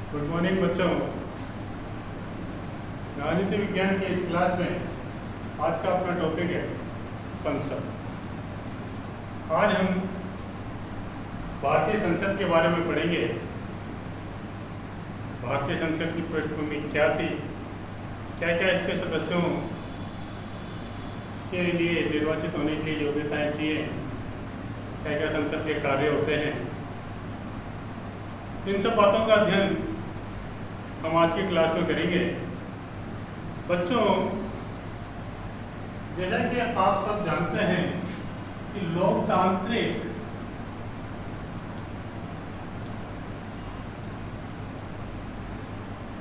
Good morning बच्चों। राजनीति विज्ञान के इस क्लास में आज का अपना टॉपिक है संसद। आज हम भारतीय संसद के बारे में पढ़ेंगे। भारतीय संसद की पृष्ठभूमि क्या थी, क्या क्या इसके सदस्यों के लिए निर्वाचित होने के लिए योग्यताएं चाहिए, क्या क्या संसद के कार्य होते हैं, इन सब बातों का अध्ययन हम आज की क्लास में करेंगे। बच्चों, जैसा कि आप सब जानते हैं कि लोकतांत्रिक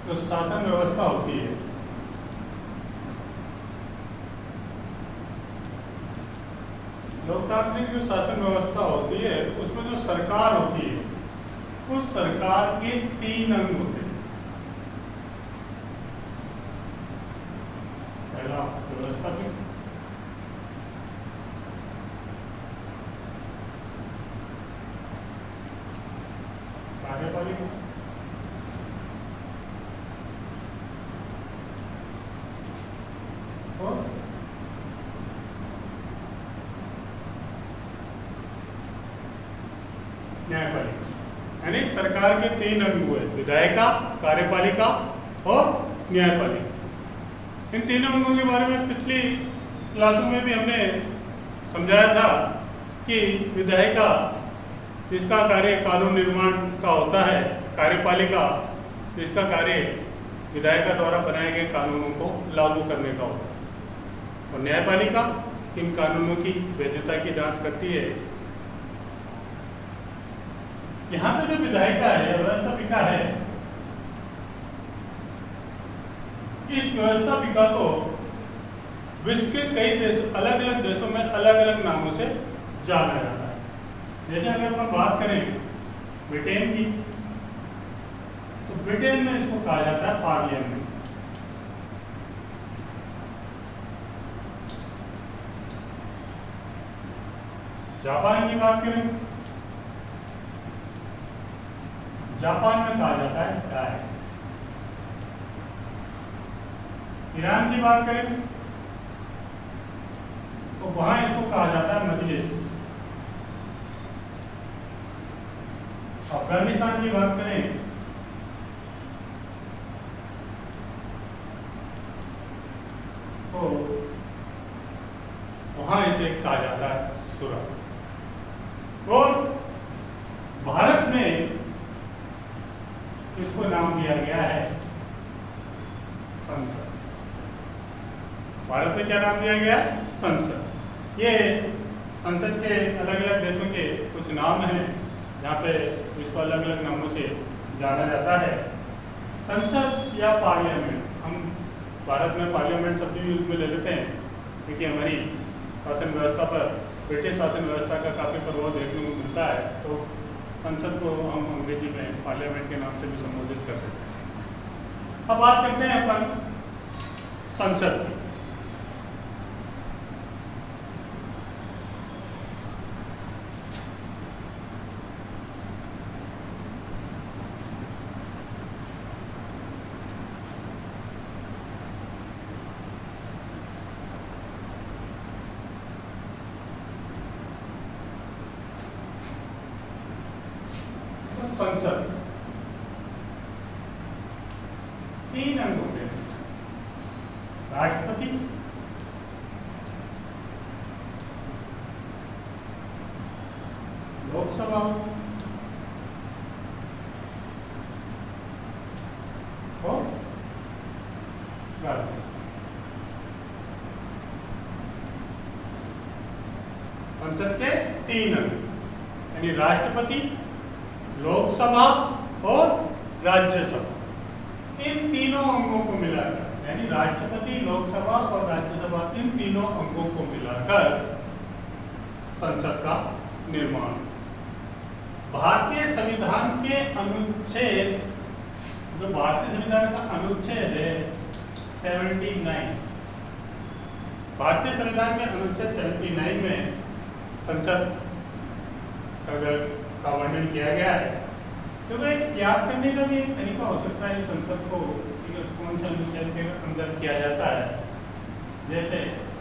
जो शासन व्यवस्था होती है, लोकतांत्रिक जो शासन व्यवस्था होती है उसमें जो सरकार होती है उस सरकार के 3 अंग होते हैं। पहला व्यवस्थापिक, कार्यपालिका और न्यायपालिका। यानी सरकार के 3 अंग हुए, विधायिका, कार्यपालिका और न्यायपालिका। इन तीनों अंगों के बारे में पिछली क्लासों में भी हमने समझाया था कि विधायिका जिसका कार्य कानून निर्माण का होता है, कार्यपालिका जिसका कार्य विधायिका द्वारा बनाए गए कानूनों को लागू करने का होता है, और न्यायपालिका इन कानूनों की वैधता की जांच करती है। यहाँ पे जो विधायिका है, व्यवस्थापिका है, इस व्यवस्थापिका को विश्व के कई देश, अलग अलग देशों में अलग अलग नामों से जाना जाता है। जैसे अगर हम बात करें ब्रिटेन की, तो ब्रिटेन में इसको कहा जाता है पार्लियामेंट। जापान की बात करें, जापान में कहा जाता है डाय। ईरान की बात करें तो वहां इसको कहा जाता है मजलिस। अफगानिस्तान की बात करें तो वहां इसे कहा जाता है सूरा। और भारत में इसको नाम दिया गया है संसद। भारत में क्या नाम दिया गया? संसद। ये संसद के अलग अलग देशों के कुछ नाम हैं जहाँ पे इसको अलग अलग नामों से जाना जाता है। संसद या पार्लियामेंट, हम भारत में पार्लियामेंट शब्द भी यूज में ले लेते हैं क्योंकि हमारी शासन व्यवस्था पर ब्रिटिश शासन व्यवस्था का काफ़ी प्रभाव देखने को मिलता है, तो संसद को हम अंग्रेजी में पार्लियामेंट के नाम से भी संबोधित करते हैं। अब बात करते हैं अपन संसद की। संसद 3 अंग होते हैं, राष्ट्रपति, लोकसभा और राज्यसभा। संसद के 3 अंग यानी राष्ट्रपति, लोकसभा और राज्यसभा। इन तीनों अंगों को मिलाकर, यानी राष्ट्रपति, लोकसभा और राज्यसभा, इन तीनों अंगों को मिलाकर संसद का निर्माण। भारतीय संविधान के अनुच्छेद, जो भारतीय संविधान का अनुच्छेद है 79, भारतीय संविधान के अनुच्छेद 79 में संसद का वर्णन किया गया है। क्योंकि याद करने का भी एक तरीका हो सकता है संसद को कि कौन से अनुच्छेद के अंदर किया जाता है। जैसे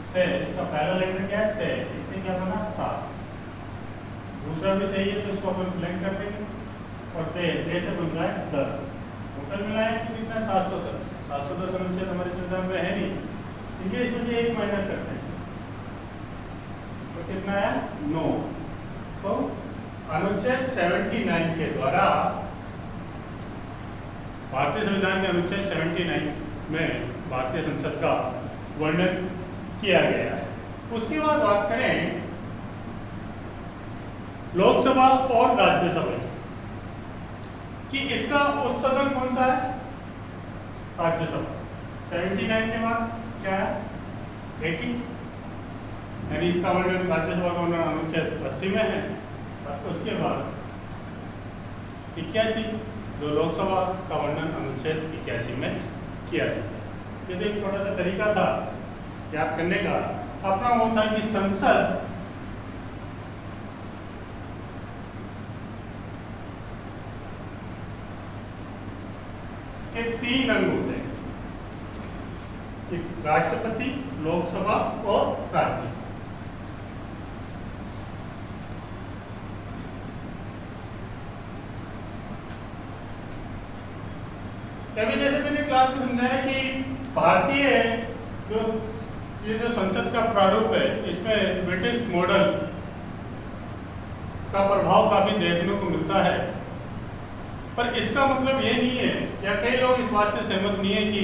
से, इसका पहला लेटर क्या है से, इससे क्या बना 7, दूसरा भी सही है तो इसको अपन ब्लैंक कर देंगे, और दे से बन रहा है 10, टोटल मिलाए तो कितना 710। 710 अनुच्छेद हमारे संविधान में है नहीं, इसलिए इसमें से 1 माइनस करते हैं तो कितना है 9। तो अनुच्छेद 79 के द्वारा, भारतीय संविधान के अनुच्छेद 79 में भारतीय संसद का वर्णन किया गया है। उसके बाद बात करें लोकसभा और राज्यसभा कि इसका उच्च सदन कौन सा है? राज्यसभा। 79 के बाद क्या है 80, यानी इसका वर्णन राज्यसभा का वर्णन अनुच्छेद 80 में है। उसके बाद 81 जो लोकसभा का वर्णन अनुच्छेद 81 में किया जाता है। ये तो एक छोटा सा तरीका था याद करने का। अपना वो था कि संसद के 3 अंग होते हैं, राष्ट्रपति, लोकसभा और राज्यसभा। अभी जैसे मैंने क्लास में समझाया कि भारतीय ये जो संसद का प्रारूप है, इसमें ब्रिटिश मॉडल का प्रभाव काफी देखने को मिलता है। पर इसका मतलब ये नहीं है, या कई लोग इस बात से सहमत नहीं है कि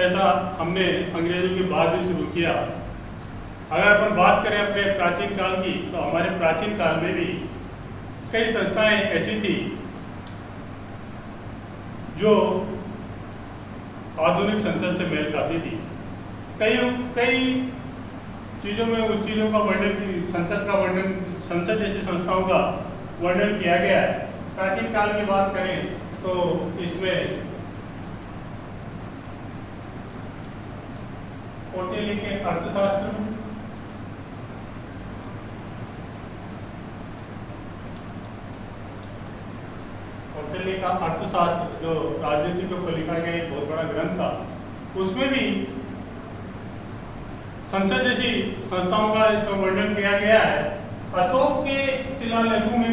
ऐसा हमने अंग्रेजों के बाद ही शुरू किया। अगर अपन बात करें अपने प्राचीन काल की, तो हमारे प्राचीन काल में भी कई संस्थाएं ऐसी थी जो आधुनिक संसद से मेल खाती थी। कई चीज़ों में उन चीज़ों का वर्णन, संसद का वर्णन, संसद जैसी संस्थाओं का वर्णन किया गया है। प्राचीन काल की बात करें तो इसमें कौटिल्य के अर्थशास्त्र, कौटिल्य का अर्थशास्त्र जो राजनीति के ऊपर लिखा गया एक बहुत बड़ा ग्रंथ था, उसमें भी संसद जैसी संस्थाओं का वर्णन किया गया है। अशोक के शिलालेखों में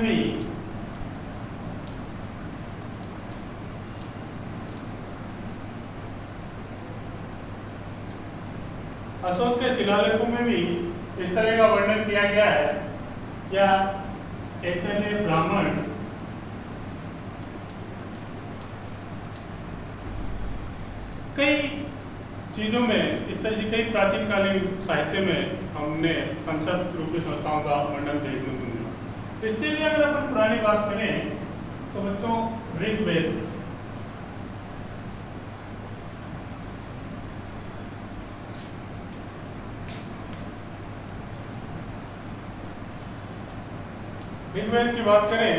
भी इस तरह का वर्णन किया गया है। या एक ब्राह्मण कई चीज़ों में इस तरह से, कई प्राचीन कालीन साहित्य में हमने संसद रूपी संस्थाओं का वर्णन देखने को मिला। इसलिए अगर अपन पुरानी बात करें तो बच्चों ऋग्वेद, ऋग्वेद की बात करें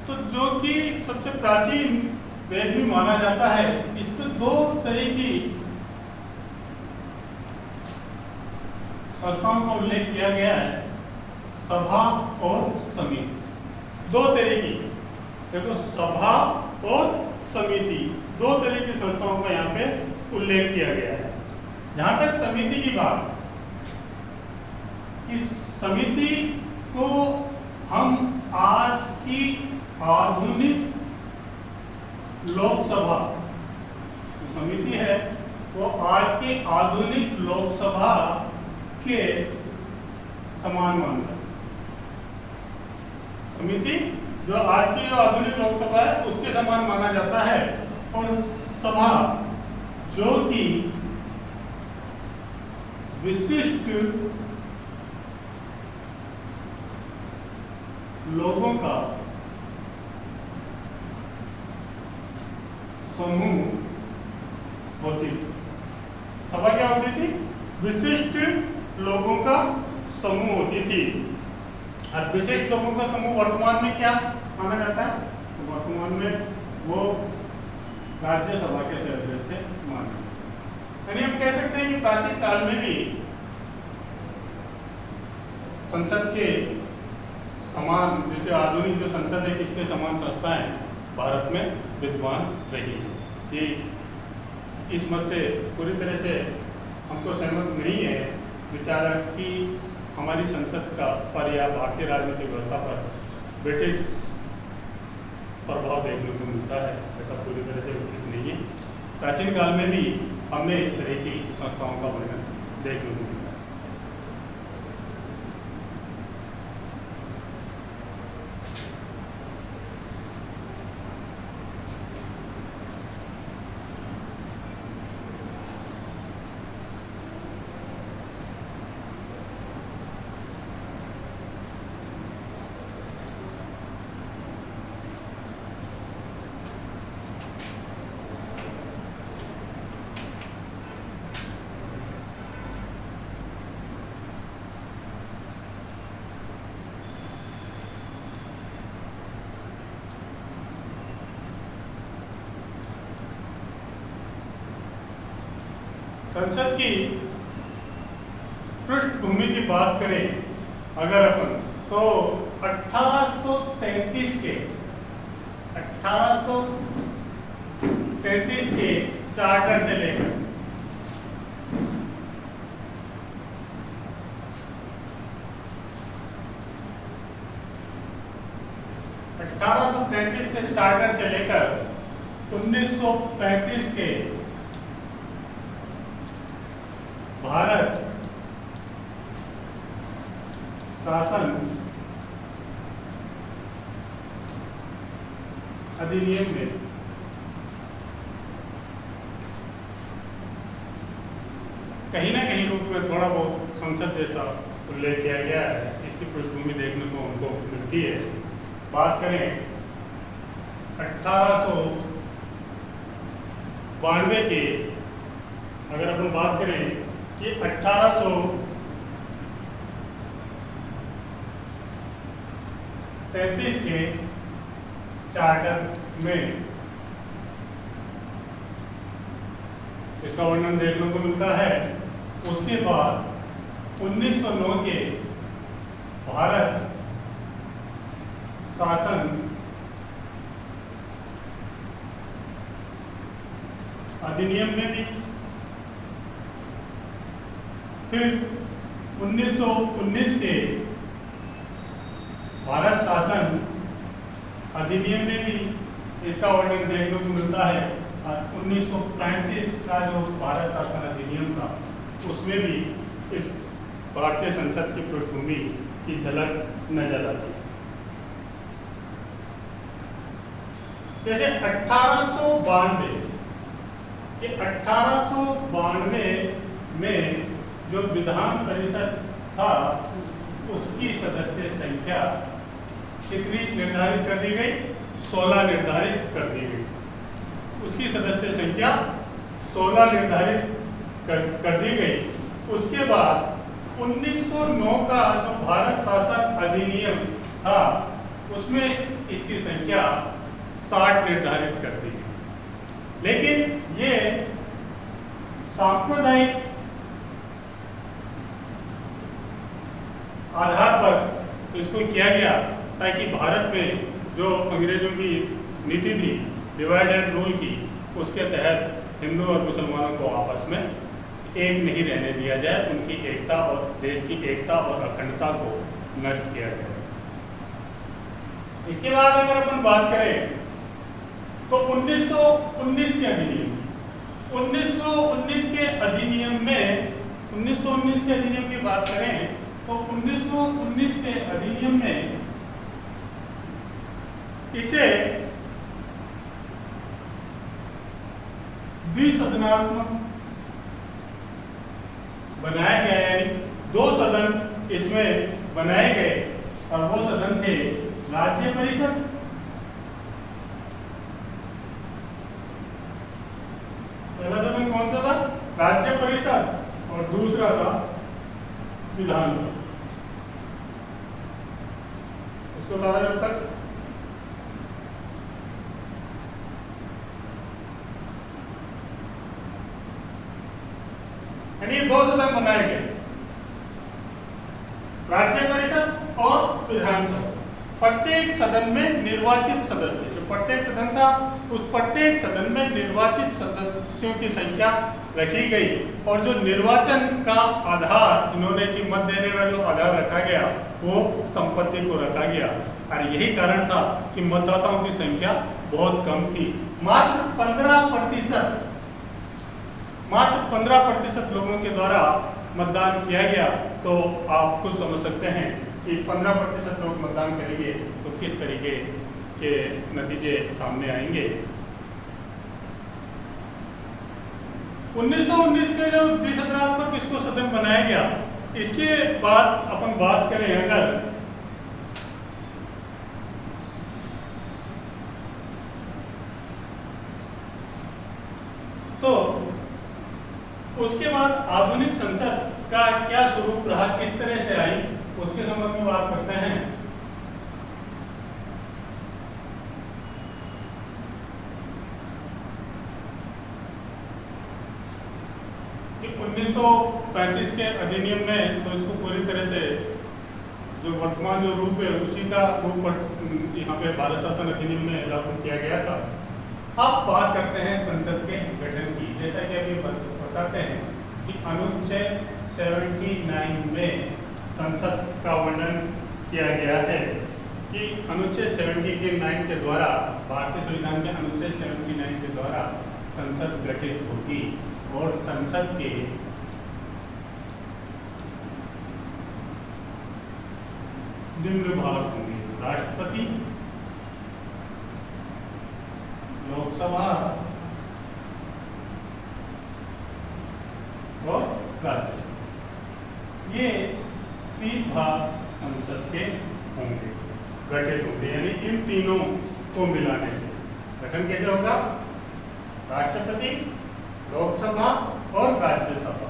तो जो कि सबसे प्राचीन वेद भी माना जाता है, इसमें 2 तरह की संस्थाओं का उल्लेख किया गया है, सभा और समिति। 2 तरह की, देखो सभा और समिति, 2 तरह की संस्थाओं का यहाँ पे उल्लेख किया गया है। जहां तक समिति की बात, इस समिति को हम आज की आधुनिक लोकसभा जो समिति है वो आज की आधुनिक लोकसभा के समान मान सकते। समिति जो आज की जो आधुनिक लोकसभा है उसके समान माना जाता है, और सभा जो कि विशिष्ट लोगों का समूह होती थी। सभा क्या होती थी? विशिष्ट लोगों का समूह होती थी। और विशिष्ट लोगों का समूह वर्तमान में क्या माना जाता है? तो वर्तमान में वो राज्यसभा के सदस्य माना। यानी हम कह सकते हैं कि प्राचीन काल में भी संसद के समान, जैसे आधुनिक जो संसद है इसके समान संस्थाएं भारत में विद्यमान रही है। कि इस मत से पूरी तरह से हमको सहमत नहीं है विचार कि हमारी संसद का पर या भारतीय राजनीतिक व्यवस्था पर ब्रिटिश प्रभाव देखने को मिलता है, ऐसा पूरी तरह से उचित नहीं है। प्राचीन काल में भी हमने इस तरह की संस्थाओं का वर्णन देखने को मिला है। संसद की पृष्ठभूमि की बात करें अगर अपन, तो 1833 के चार्टर से लेकर 1833 के चार्टर से लेकर 1935 के भारत शासन अधिनियम में कहीं ना कहीं रूप में थोड़ा बहुत संसद जैसा उल्लेख किया गया है। इसकी पृष्ठभूमि देखने को हमको मिलती है। बात करें 1892 के, अगर अपन बात करें कि 1833 के चार्टर में इसका वर्णन देखने को मिलता है। उसके बाद 1909 के भारत शासन अधिनियम में भी, फिर 1919 के भारत शासन अधिनियम में भी इसका वर्णन देखने को मिलता है। 1935 का जो भारत शासन अधिनियम था उसमें भी इस भारतीय संसद की पृष्ठभूमि की झलक नजर आती है। जैसे 1892 में जो विधान परिषद था उसकी सदस्य संख्या कितनी निर्धारित कर दी गई? 16 निर्धारित कर दी गई। उसकी सदस्य संख्या 16 निर्धारित कर दी गई। उसके बाद 1909 का जो भारत शासन अधिनियम था उसमें इसकी संख्या 60 निर्धारित कर दी गई। लेकिन ये सांप्रदायिक आधार पर इसको किया गया ताकि भारत में जो अंग्रेजों की नीति थी डिवाइड एंड रूल की, उसके तहत हिंदू और मुसलमानों को आपस में एक नहीं रहने दिया जाए, उनकी एकता और देश की एकता और अखंडता को नष्ट किया जाए। इसके बाद अगर अपन बात करें तो 1919 के अधिनियम, 1919 के अधिनियम की बात करें तो 1919 के अधिनियम में इसे द्विसदनात्मक बनाया गया, यानी 2 सदन इसमें बनाए गए और वो सदन थे राज्य परिषद पहला सदन कौन सा था? राज्य परिषद, और दूसरा था विधानसभा। इसको सारा जब तक यानी 2 सदन बनाए गए, राज्य परिषद और विधानसभा। प्रत्येक सदन में निर्वाचित सदस्य, जो प्रत्येक सदन था उस प्रत्येक सदन में निर्वाचित सदस्यों की संख्या रखी गई, और जो निर्वाचन का आधार इन्होंने कि मत देने का जो आधार रखा गया वो संपत्ति को रखा गया। और यही कारण था कि मतदाताओं की संख्या बहुत कम थी, मात्र 15% लोगों के द्वारा मतदान किया गया। तो आप खुद समझ सकते हैं कि 15% लोग मतदान करेंगे तो किस तरीके के नतीजे सामने आएंगे। 1919 के जो द्विसदनात्मक इसको सदन बनाया गया, इसके बाद अपन बात करें अगर तो उसके बाद आधुनिक संसद का क्या स्वरूप रहा, किस तरह से आई, उसके संबंध में बात करते हैं। कि 1935 के अधिनियम में तो इसको पूरी तरह से जो वर्तमान जो रूप है उसी का रूप यहाँ पे भारत शासन अधिनियम में लागू किया गया था। अब बात करते हैं संसद के गठन की। जैसा कि अभी बताते हैं कि अनुच्छेद 79 में संसद का वर्णन किया गया है कि अनुच्छेद 79 के द्वारा, भारतीय संविधान के अनुच्छेद 79 के द्वारा संसद गठित होगी और संसद के निम्न विभाग होंगे: राष्ट्रपति, लोकसभा और राज्यसभा। ये 3 भाग संसद के होंगे, गठित होंगे। यानी इन तीनों को मिलाने से गठन कैसे होगा? राष्ट्रपति, लोकसभा और राज्यसभा,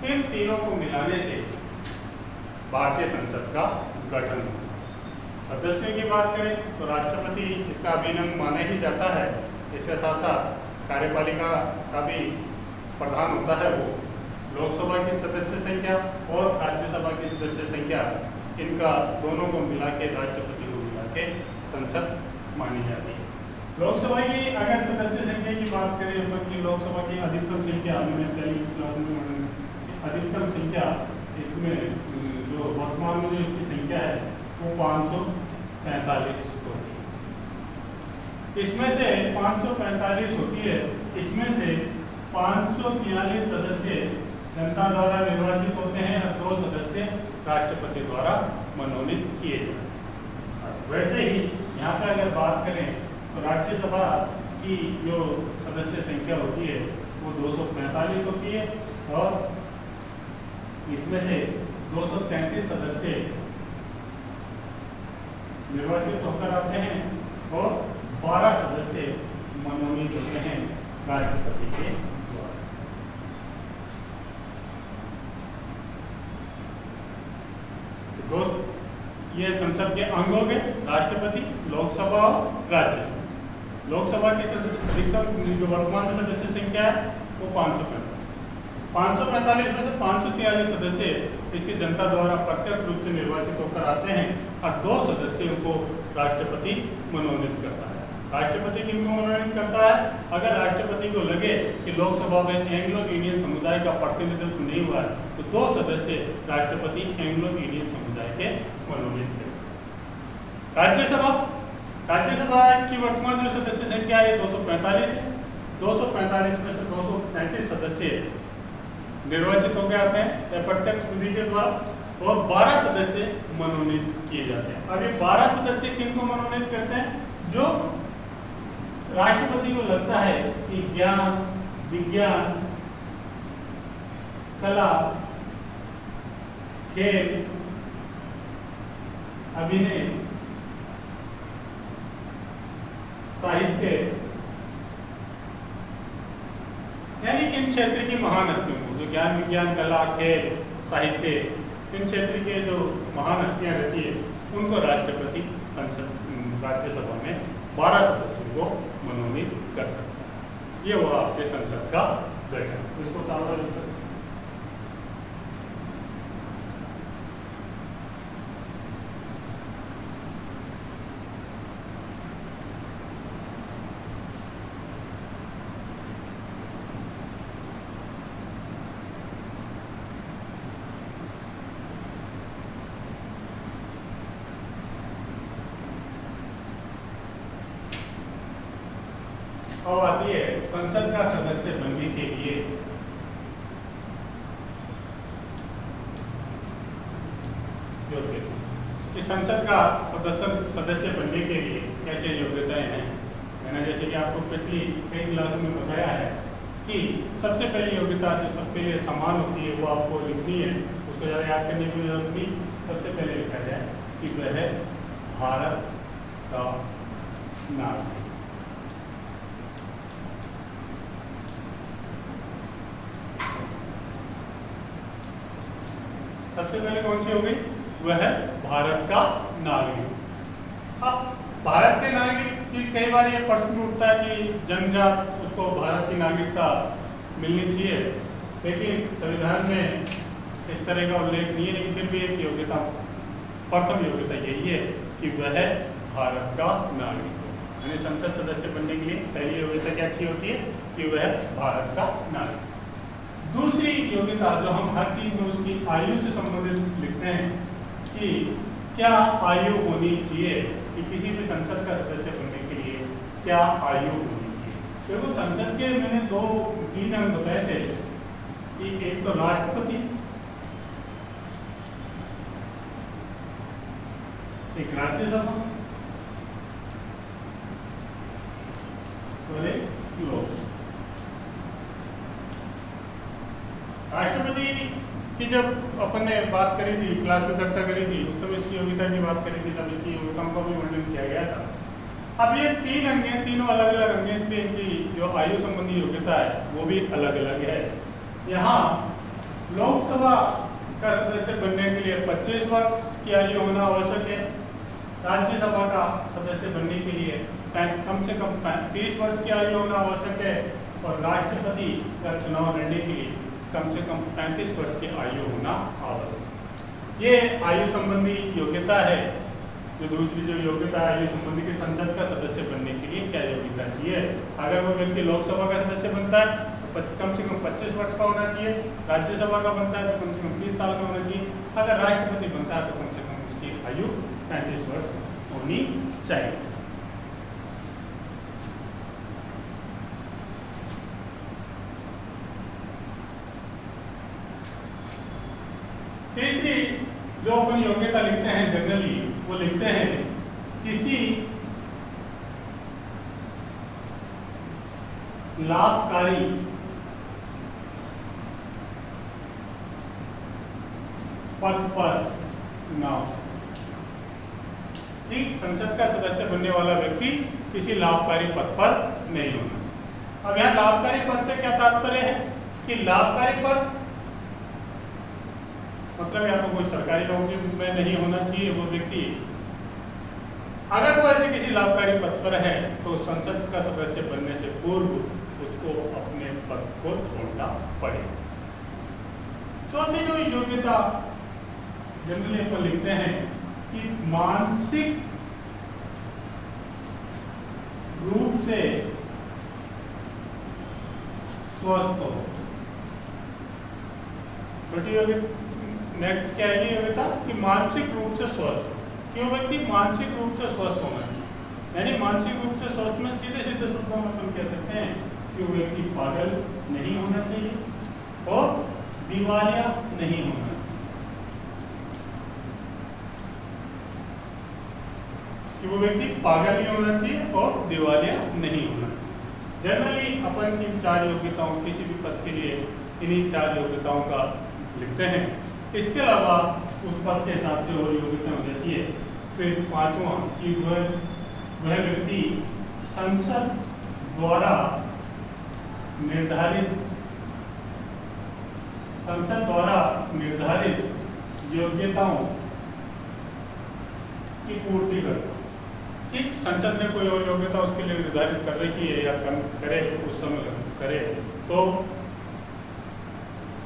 इन तीनों को मिलाने से भारतीय संसद का गठन होगा। सदस्यों की बात करें तो राष्ट्रपति इसका अभिन्न माना ही जाता है। इसके साथ साथ कार्यपालिका का भी प्रधान होता है वो। लोकसभा की सदस्य संख्या और राज्यसभा की सदस्य संख्या, इनका दोनों को मिला के, राष्ट्रपति को मिला के संसद मानी जाती है। लोकसभा की अगर सदस्य संख्या की बात करें तो कि लोकसभा की अधिकतम संख्या, हमने पहली क्लास में अधिकतम संख्या इसमें जो वर्तमान में जो इसकी संख्या है वो 545 होती है। इसमें से 545 होती है, इसमें से 543 सदस्य जनता द्वारा निर्वाचित होते हैं और 2 सदस्य राष्ट्रपति द्वारा मनोनीत किए जाते हैं। वैसे ही यहाँ पर अगर बात करें तो राज्यसभा की जो सदस्य संख्या होती है वो 245 होती है और इसमें से 233 सदस्य निर्वाचित होकर आते हैं और 12 सदस्य मनोनीत होते हैं राष्ट्रपति के द्वारा। दोस्त, ये संसद के अंग हो गए: राष्ट्रपति, लोकसभा और राज्यसभा। लोकसभा की अधिकतम जो वर्तमान में सदस्य संख्या है वो 545 में से 543 सदस्य इसकी जनता द्वारा प्रत्यक्ष रूप से निर्वाचित होकर आते हैं और 2 सदस्यों को राष्ट्रपति मनोनीत करता है। राष्ट्रपति किनको मनोनीत करता है? अगर राष्ट्रपति को लगे कि लोकसभा में एंग्लो इंडियन समुदाय का प्रतिनिधित्व नहीं हुआ है तो 2 सदस्य राष्ट्रपति एंग्लो इंडियन समुदाय के मनोनीत करें। राज्यसभा की वर्तमान जो सदस्य संख्या है 245 है। 245 में से 233 सदस्य निर्वाचित होकर आते हैं प्रत्यक्ष विधि के द्वारा और 12 सदस्य मनोनीत किए जाते हैं। अब ये 12 सदस्य किनको मनोनीत करते हैं? जो राष्ट्रपति को लगता है कि ज्ञान, विज्ञान, कला, खेल, अभिनय, साहित्य, यानी इन क्षेत्र की महान हस्तियों को, जो ज्ञान, विज्ञान, कला, खेल, साहित्य, इन क्षेत्र के जो महान हस्तियां रहती है उनको राष्ट्रपति संसद राज्यसभा में 12 सदस्यों को मनोनीत कर सकता है। ये हुआ आपके संसद का गठन। इसको सावधान अब आती है संसद का सदस्य बनने के लिए योग्यता। इस संसद का सदस्य बनने के लिए क्या क्या योग्यताएं हैं? मैंने जैसे कि आपको पिछली कई क्लासों में बताया है कि सबसे पहली योग्यता जो सबके लिए समान होती है वो आपको लिखनी है, उसको ज़्यादा याद करने की जरूरत नहीं। सबसे पहले लिखा जाए कि वह भारत का नागरिक। सबसे पहले कौन सी होगी? वह भारत का नागरिक। अब भारत के नागरिक की कई बार ये प्रश्न उठता है कि जन्मजात उसको भारत की नागरिकता मिलनी चाहिए, लेकिन संविधान में इस तरह का उल्लेख नहीं है। लेकिन फिर भी एक योग्यता, प्रथम योग्यता यही है कि वह भारत का नागरिक हो। यानी संसद सदस्य बनने के लिए पहली योग्यता क्या की होती है कि वह भारत का नागरिक। दूसरी योग्यता जो हम हर चीज में उसकी आयु से संबंधित लिखते हैं कि क्या आयु होनी चाहिए, कि किसी भी संसद का सदस्य बनने के लिए क्या आयु होनी चाहिए। देखो संसद के मैंने 2-3 अंग बताए थे कि एक तो राष्ट्रपति, एक राज्यसभा और एक लोकसभा। राष्ट्रपति की जब अपन ने बात करी थी, क्लास में चर्चा करी थी, उस समय इसकी योग्यता की बात करी थी, तब इसकी योग्यताओं का भी वर्णन किया गया था। अब ये 3 अंग हैं, तीनों अलग अलग अंग हैं, इसलिए इनकी जो आयु संबंधी योग्यता है वो भी अलग अलग है। यहाँ लोकसभा का सदस्य बनने के लिए 25 वर्ष की आयु होना आवश्यक है। राज्यसभा का सदस्य बनने के लिए कम से कम 30 वर्ष की आयु होना आवश्यक है, और राष्ट्रपति का चुनाव लड़ने के लिए कम से कम 35 वर्ष की आयु होना आवश्यक। ये आयु संबंधी योग्यता है। जो दूसरी जो योग्यता आयु संबंधी की संसद का सदस्य बनने के लिए क्या योग्यता चाहिए? अगर वो व्यक्ति लोकसभा का सदस्य बनता है तो कम से कम 25 वर्ष का होना चाहिए, राज्यसभा का बनता है तो कम से कम 30 साल का होना चाहिए, अगर राष्ट्रपति बनता है तो कम से कम उसकी आयु 35 वर्ष होनी चाहिए। तीसरी जो अपन योग्यता लिखते हैं जनरली, वो लिखते हैं किसी लाभकारी पद पर न हो। ठीक, संसद का सदस्य बनने वाला व्यक्ति किसी लाभकारी पद पर नहीं होना। अब यहाँ लाभकारी पद से क्या तात्पर्य है कि लाभकारी पद मतलब या तो कोई सरकारी नौकरी में नहीं होना चाहिए वो व्यक्ति। अगर वो ऐसे किसी लाभकारी पद पर है तो संसद का सदस्य बनने से पूर्व उसको अपने पद को छोड़ना पड़ेगा। चौथी जो योग्यता जनरली अपन लिखते हैं कि मानसिक रूप से स्वस्थ हो। छोटी योग्यता नेक्स्ट क्या है योग्यता कि मानसिक रूप से स्वस्थ हो। क्यों व्यक्ति मानसिक रूप से स्वस्थ होना चाहिए। यानी मानसिक रूप से स्वस्थ में सीधे सीधे शब्दों में हम कह सकते हैं कि वो व्यक्ति पागल नहीं होना चाहिए और दिवालिया नहीं होना चाहिए। कि वो व्यक्ति पागल नहीं होना चाहिए और दिवालिया नहीं होना चाहिए। जनरली अपन इन 4 योग्यताओं किसी भी पद के लिए इन्हीं 4 योग्यताओं का लिखते हैं। इसके अलावा उस पद के हिसाब से और योग्यता हो जाती है। फिर 5वां कि वह व्यक्ति संसद द्वारा निर्धारित योग्यताओं की पूर्ति करता। कि संसद ने कोई और योग्यता उसके लिए निर्धारित कर रखी है या कम करे, उस समय करे, तो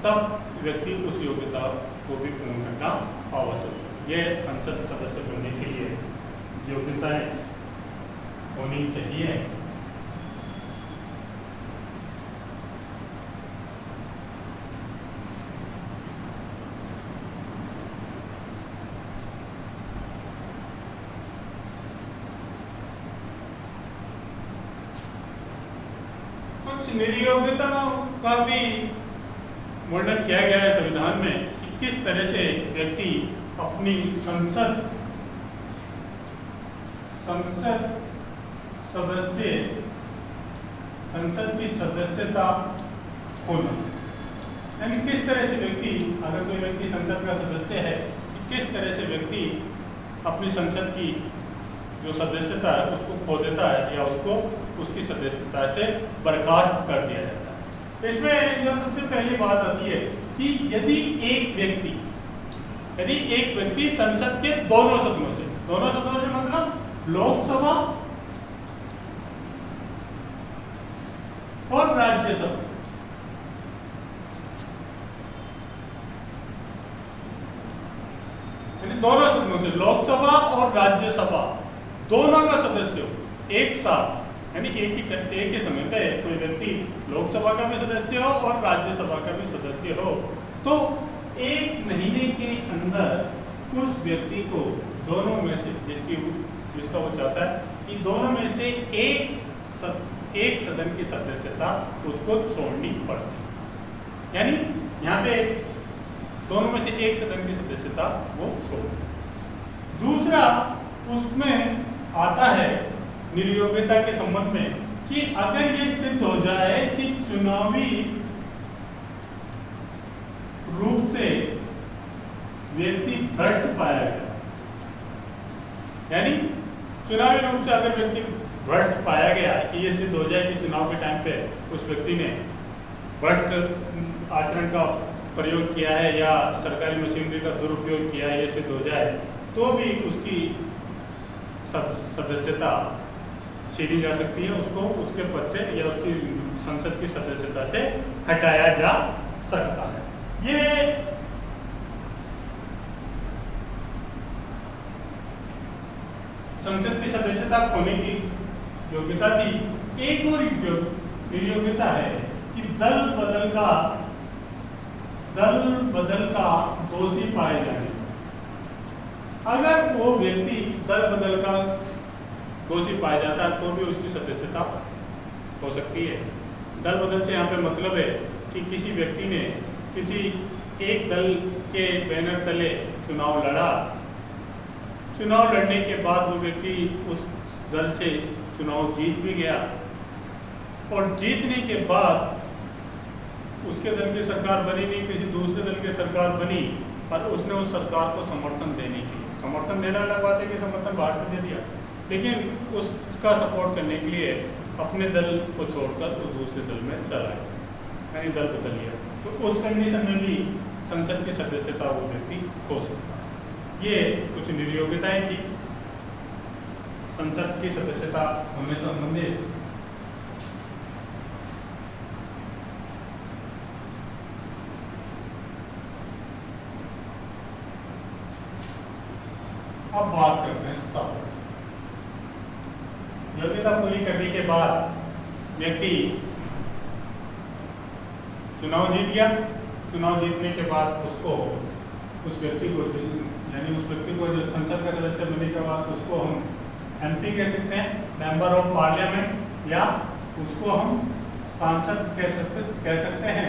तब व्यक्ति उस योग्यता को भी पूर्ण करना आवश्यक है। यह संसद सदस्य बनने के लिए योग्यताएं होनी चाहिए। कुछ नियोग्यताओं का भी वर्णन किया गया है संविधान में कि किस तरह से व्यक्ति अपनी संसद की सदस्यता खोना, यानी किस तरह से व्यक्ति, अगर कोई व्यक्ति संसद का सदस्य है, किस तरह से व्यक्ति अपनी संसद की जो सदस्यता है उसको खो देता है या उसको उसकी सदस्यता से बर्खास्त कर दिया जाता है। इसमें जो सबसे पहली बात आती है कि यदि एक व्यक्ति संसद के दोनों सदनों से मतलब लोकसभा और राज्यसभा, यानी दोनों सदनों से लोकसभा और राज्यसभा दोनों का सदस्य हो एक साथ, यानी एक ही समय पे कोई व्यक्ति लोकसभा का भी सदस्य हो और राज्यसभा का भी सदस्य हो, तो 1 महीने के अंदर उस व्यक्ति को दोनों में से जिसका वो चाहता है कि दोनों में से एक सदन की सदस्यता उसको छोड़नी पड़ती है, यानी यहाँ पे दोनों में से एक सदन की सदस्यता वो छोड़। दूसरा उसमें आता है निर्योग्यता के संबंध में कि अगर ये सिद्ध हो जाए कि चुनावी रूप से व्यक्ति भ्रष्ट पाया गया, यानी चुनावी रूप से अगर व्यक्ति भ्रष्ट पाया गया कि ये सिद्ध हो जाए कि चुनाव के टाइम पे उस व्यक्ति ने भ्रष्ट आचरण का प्रयोग किया है या सरकारी मशीनरी का दुरुपयोग किया है, ये सिद्ध हो जाए तो भी उसकी सदस्यता छीनी जा सकती है, उसको उसके पद से या उसकी संसद की सदस्यता से हटाया जा सकता है। ये संसद की सदस्यता खोने की योग्यता थी। एक और योग्यता है कि दल बदल का दोषी पाए जाने, अगर वो व्यक्ति दल बदल का दोषी पाया जाता है तो भी उसकी सदस्यता हो सकती है। दल बदल से यहाँ पे मतलब है कि किसी व्यक्ति ने किसी एक दल के बैनर तले चुनाव लड़ा, चुनाव लड़ने के बाद वो व्यक्ति उस दल से चुनाव जीत भी गया और जीतने के बाद उसके दल की सरकार बनी नहीं, किसी दूसरे दल की सरकार बनी, पर उसने उस सरकार को समर्थन देने के लिए, समर्थन देना अलग बात है कि समर्थन बाहर से दे दिया, लेकिन उसका सपोर्ट करने के लिए अपने दल को छोड़कर वो दूसरे दल में चला गया, यानी दल बदल लिया, तो उस कंडीशन में भी संसद की सदस्यता वो व्यक्ति खो सकता है। ये कुछ निर्योग्यताएं थी संसद की सदस्यता होने से संबंधित। अब बात करते हैं शपथ। योग्यता पूरी करने के बाद व्यक्ति चुनाव जीत गया, चुनाव जीतने के बाद उसको उस व्यक्ति को जो संसद का सदस्य बनने के बाद उसको हम एमपी कह सकते हैं, मेंबर ऑफ पार्लियामेंट, या उसको हम सांसद कह सकते हैं।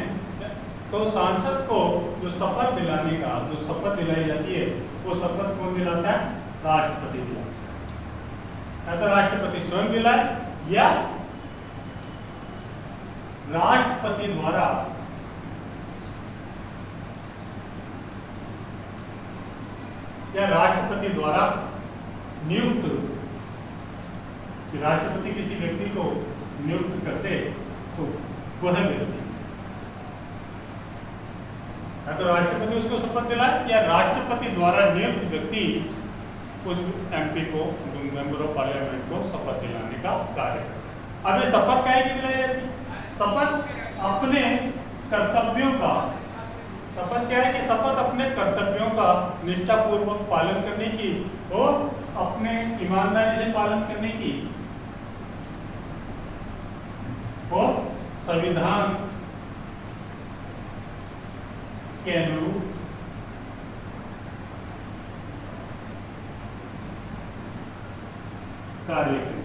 तो सांसद को जो शपथ दिलाने का जो शपथ दिलाई जाती है वो शपथ कौन दिलाता है? राष्ट्रपति दिलाता है। तो राष्ट्रपति स्वयं दिलाए या राष्ट्रपति द्वारा नियुक्त, राष्ट्रपति किसी व्यक्ति को नियुक्त करते तो वह व्यक्ति, या तो राष्ट्रपति उसको शपथ दिलाए या राष्ट्रपति द्वारा नियुक्त व्यक्ति उस एमपी को, मेंबर ऑफ पार्लियामेंट को शपथ दिलाने का कार्य करता है। अब ये शपथ काहे की दिलाई जाती? शपथ अपने कर्तव्यों का, शपथ क्या है कि शपथ अपने कर्तव्यों का निष्ठापूर्वक पालन करने की और अपने ईमानदारी से पालन करने की और संविधान के अनुरूप कार्य करें।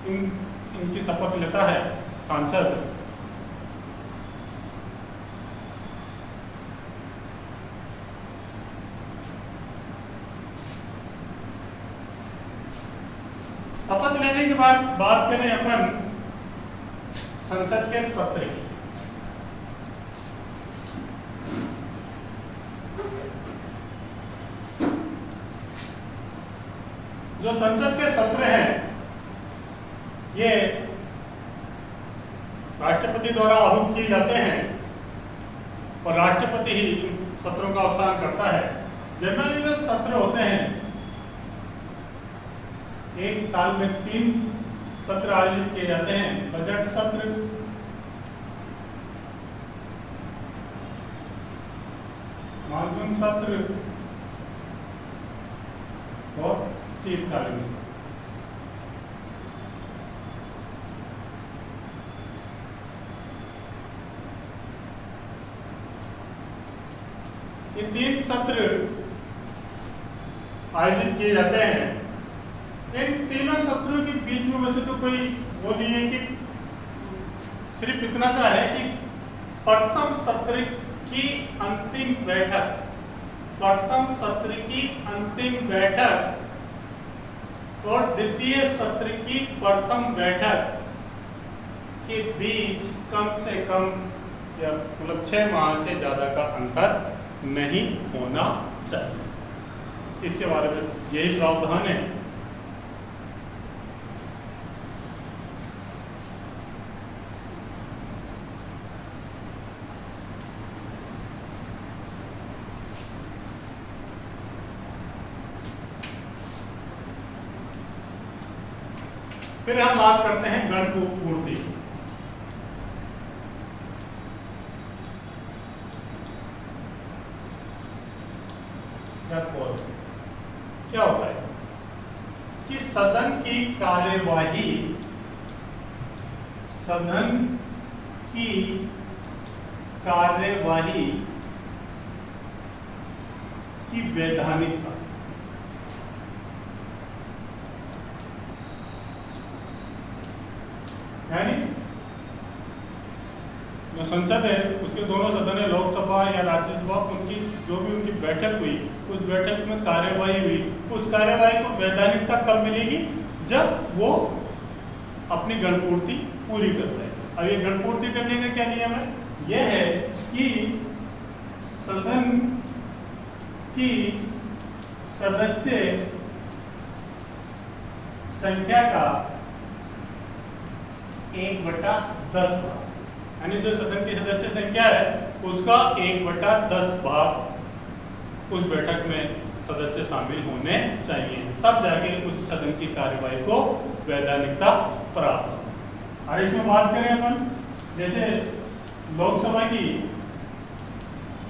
इनकी शपथ लेता है सांसद। शपथ लेने के बाद बात करें अपन संसद के सत्र की। जो संसद के सत्र हैं ये राष्ट्रपति द्वारा आहूत किए जाते हैं और राष्ट्रपति ही इन सत्रों का अवसान करता है। जनरली जो सत्र होते हैं एक साल में 3 सत्र आयोजित किए जाते हैं। बजट सत्र, मानसून सत्र और शीतकालीन सत्र। ये 3 सत्र आयोजित किए जाते हैं। इन तीनों सत्रों के बीच में वैसे तो कोई वो नहीं है कि सिर्फ इतना सा है कि प्रथम सत्र की अंतिम बैठक, प्रथम सत्र की अंतिम बैठक और द्वितीय सत्र की प्रथम बैठक के बीच कम से कम या मतलब 6 माह से ज्यादा का अंतर नहीं होना चाहिए। इसके बारे में यही प्रावधान है। फिर हम बात करते हैं गण पूर्ति। क्या होता है कि सदन की कार्यवाही, सदन की कार्यवाही की वैधानिकता, यानी जो संसद है उसके दोनों सदन है, लोकसभा या राज्यसभा, उनकी जो भी उनकी बैठक हुई उस बैठक में कार्यवाही हुई, उस कार्यवाही को वैधानिकता कब मिलेगी? जब वो अपनी गणपूर्ति पूरी करता है। अब ये गणपूर्ति करने का क्या नियम है? यह है कि सदन की सदस्य संख्या का 1/10 भाग, यानी जो सदन की सदस्य संख्या है उसका 1/10 भाग उस बैठक में सदस्य शामिल होने चाहिए, तब जाके उस सदन की कार्यवाही को वैधानिकता प्राप्त हो। और इसमें बात करें अपन, जैसे लोकसभा की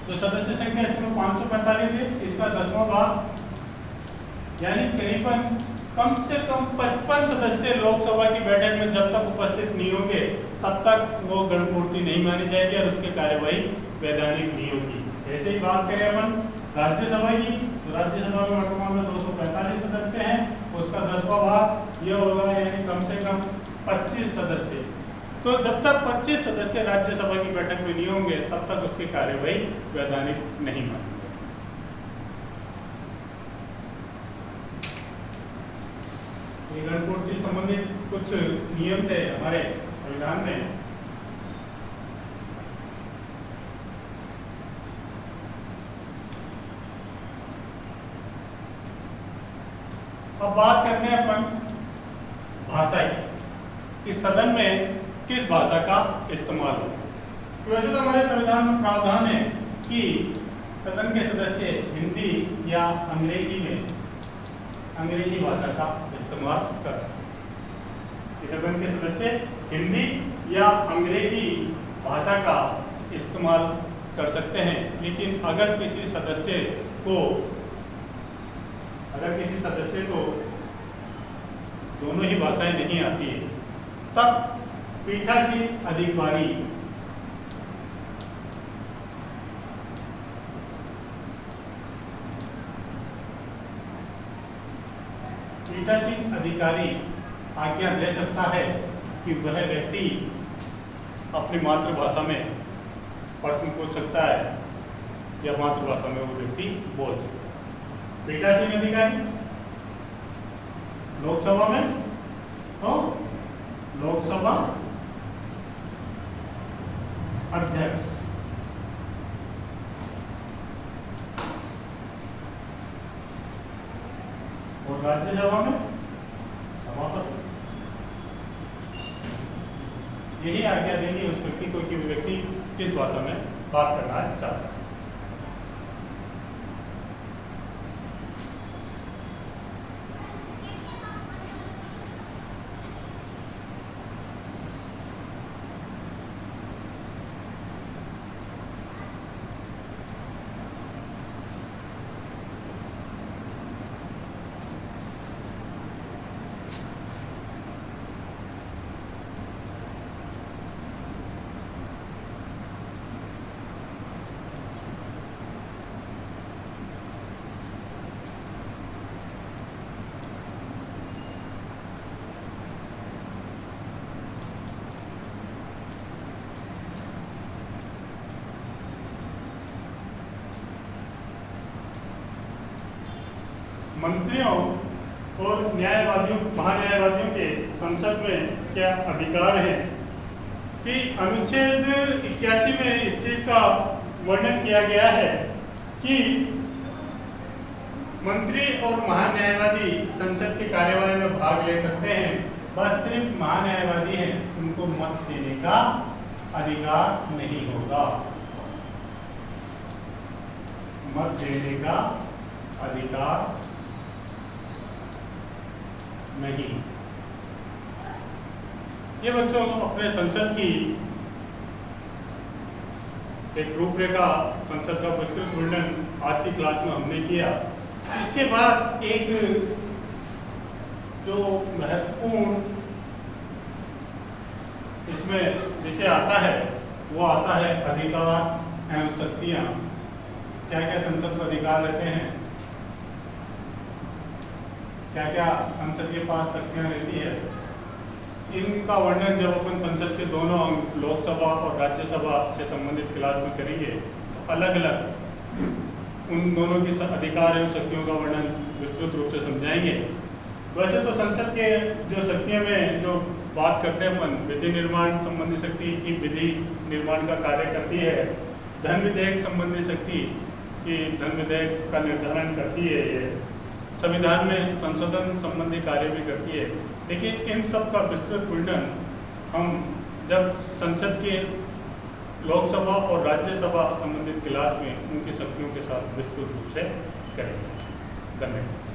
जो सदस्य संख्या इसमें 545 है, इसका 10वां भाग यानी करीबन कम से कम 55 सदस्य लोकसभा की बैठक में जब तक उपस्थित नहीं होंगे तब तक वो गणपूर्ति नहीं मानी जाएगी और उसकी कार्यवाही वैधानिक नहीं होगी। ऐसे ही बात करें अपन राज्यसभा की, तो राज्यसभा में वर्तमान में 245 सदस्य हैं, उसका 10वां भाग ये होगा यानी कम से कम 25 सदस्य। तो जब तक 25 सदस्य राज्यसभा की बैठक में नहीं होंगे तब तक उसकी कार्यवाही वैधानिक नहीं मानी। गणपूर्ति संबंधित कुछ नियम थे हमारे संविधान में। अब बात करते हैं अपन भाषा की, कि सदन में किस भाषा का इस्तेमाल हो। तो वैसे तो हमारे संविधान में प्रावधान है कि सदन के सदस्य हिंदी या अंग्रेजी में अंग्रेजी भाषा का इस्तेमाल कर सकते। सदन के सदस्य हिंदी या अंग्रेजी भाषा का इस्तेमाल कर सकते हैं, लेकिन अगर किसी सदस्य को दोनों ही भाषाएं नहीं आती है तब पीठासीन अधिकारी आज्ञा दे सकता है कि वह व्यक्ति अपनी मातृभाषा में प्रश्न पूछ सकता है या मातृभाषा में वो व्यक्ति बोल सकता है। पीठासीन अधिकारी लोकसभा में तो लोकसभा अध्यक्ष, और राज्यसभा में सभापति। यही आज्ञा देंगे उस व्यक्ति को कि वो व्यक्ति किस भाषा में बात करना चाहता है। मंत्रियों और न्यायवादियों महान्यायवादियों के संसद में क्या अधिकार है कि अनुच्छेद 81 में इस चीज का वर्णन किया गया है कि मंत्री और महान्यायवादी संसद की कार्यवाही में भाग ले सकते हैं, बस सिर्फ महान्यायवादी हैं उनको मत देने का अधिकार नहीं होगा। मत देने का अधिकार नहीं। ये बच्चों अपने संसद की एक रूपरेखा, संसद का विस्तृत वर्णन आज की क्लास में हमने किया। इसके बाद एक जो महत्वपूर्ण इसमें विषय आता है वो आता है अधिकार एवं शक्तियां। क्या क्या संसद को अधिकार रहते हैं, क्या क्या संसद के पास शक्तियां रहती है, इनका वर्णन जब अपन संसद के दोनों लोकसभा और राज्यसभा से संबंधित क्लास में करेंगे तो अलग अलग उन दोनों की अधिकार एवं शक्तियों का वर्णन विस्तृत रूप से समझाएंगे। वैसे तो संसद के जो शक्तियों में जो बात करते हैं अपन, विधि निर्माण संबंधी शक्ति की विधि निर्माण का कार्य करती है, धन विधेयक संबंधी शक्ति की धन विधेयक का निर्धारण करती है, ये संविधान में संशोधन संबंधी कार्य भी करती है। लेकिन इन सब का विस्तृत वर्णन हम जब संसद के लोकसभा और राज्यसभा संबंधित क्लास में उनकी शक्तियों के साथ विस्तृत रूप से करेंगे। धन्यवाद।